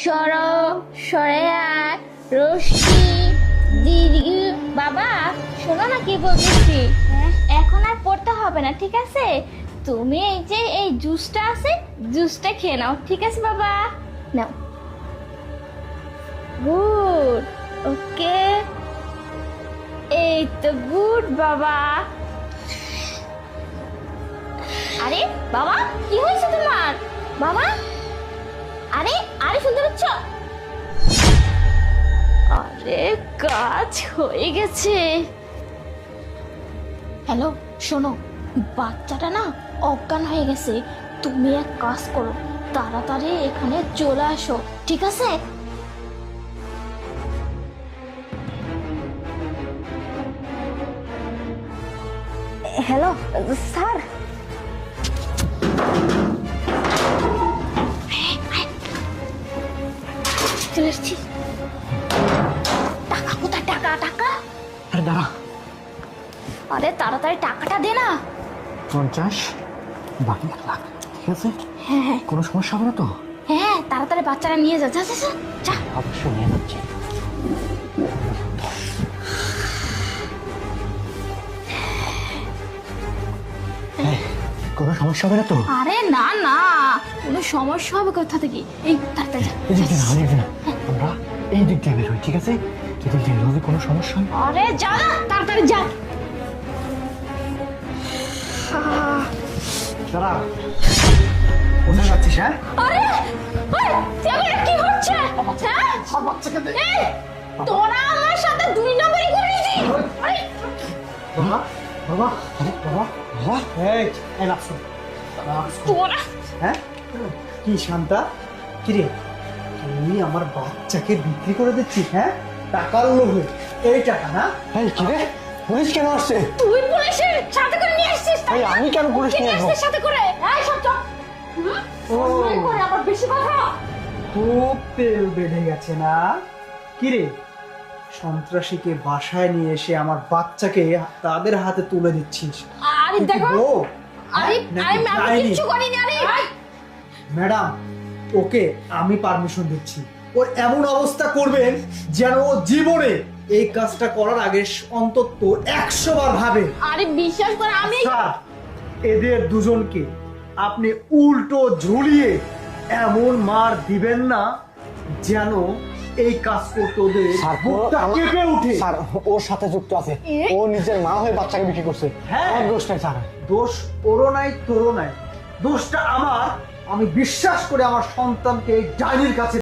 সর সরে আয় রশ্মি দীর্ঘ। বাবা শোনো না কি বলতেছি, এখন আর পড়তে হবে না, ঠিক আছে? তুমি এই যে এই জুসটা আছে, জুসটা খেয়ে নাও, ঠিক আছে বাবা? নাও। গুড, ওকে, এই তো গুড বাবা। আরে বাবা কি হয়েছে তোমার বাবা? আরে আরে শুনতে পাচ্ছ? আরে কাজ হয়ে গেছে। হ্যালো শোনো, বাচ্চাটা না অজ্ঞান হয়ে গেছে। তুমি এক কাজ করো, তাড়াতাড়ি এখানে চলে আসো, ঠিক আছে? হ্যালো স্যার, চলে এসছি। টাকা কোথায়? টাকা টাকা। আরে দাঁড়া, আরে তাড়াতাড়ি টাকাটা দে না। 50 বাকি 1 লাখ, ঠিক আছে? হ্যাঁ হ্যাঁ কোনো সমস্যা হবে না তো? হ্যাঁ, তাড়াতাড়ি বাচ্চারা নিয়ে যা, যা যা যা, যা। অবশ্যই নিয়ে যাচ্ছি। এই, কোনো সমস্যা হবে না তো? আরে না না, কোনো সমস্যা হবে কোথা থেকে? এই তাড়াতাড়ি যা। এই দিক দিয়ে না, এই দিক দিয়ে না। আমরা এই দিক দিয়ে বের হই, ঠিক আছে? এদিক দিয়ে যদি কোনো সমস্যা হয়। আরে যা না, তাড়াতাড়ি যা। দাঁড়া, কোথায় যাচ্ছিস? হ্যাঁ, আরে ওই এগুলো কি হচ্ছে? হ্যাঁ সব বাচ্চাকে দে। এই তোরা আমার সাথে 2 নম্বরই করেছিস। আরে বাবা, বাবা, আরে বাবা, বাবা, এই লাফ শোন। তোরা হ্যাঁ কি শান্তা, কিরে তুই আমার বাচ্চাকে বিক্রি করে দিচ্ছিস? হ্যাঁ, টাকার লোভে। এই টাকা না? এই কি রে, পুলিশ কেন আসছে? তুই পুলিশের সাথে করে নিয়ে আসছিস? এই আমি কেন পুলিশ নিয়ে আসবো? আসছিস সাথে করে? এই সব চল। সম্মান করে আবার বেশি কথা। খুব তেল বেড়ে গেছে না? কিরে, সন্ত্রাসীকে বাসায় নিয়ে এসে আমার বাচ্চাকে তাদের হাতে তুলে দিচ্ছিস? আরে তুই কি দেখো, বউ? আরে নাকি আমি ডাইনি? কিছু করিনি। আরে ম্যাডাম, ওকে আমি পারমিশন দিচ্ছি। ওর এমন অবস্থা করবেন যেন ও জীবনে এই কাজটা করার আগে অন্তত 100 বার ভাবে। আরে বিশ্বাস করে আমি স্যার, এদের দুজনকে আপনি উল্টো ঝুলিয়ে এমন মার দিবেন না যেন এই কাজ করতে ওদের স্যার, বুকটা কেঁপে উঠে। স্যার ওর সাথে যুক্ত আছে, ও নিজের মা হয়ে বাচ্চাকে বিক্রি করছে। হ্যাঁ। আমার দোষ নাই স্যার। দোষ ওরও নাই তোরও নাই, দোষটা আমার। আমি বিশ্বাস করে আমার সন্তানকে এই ডাইনির কাছে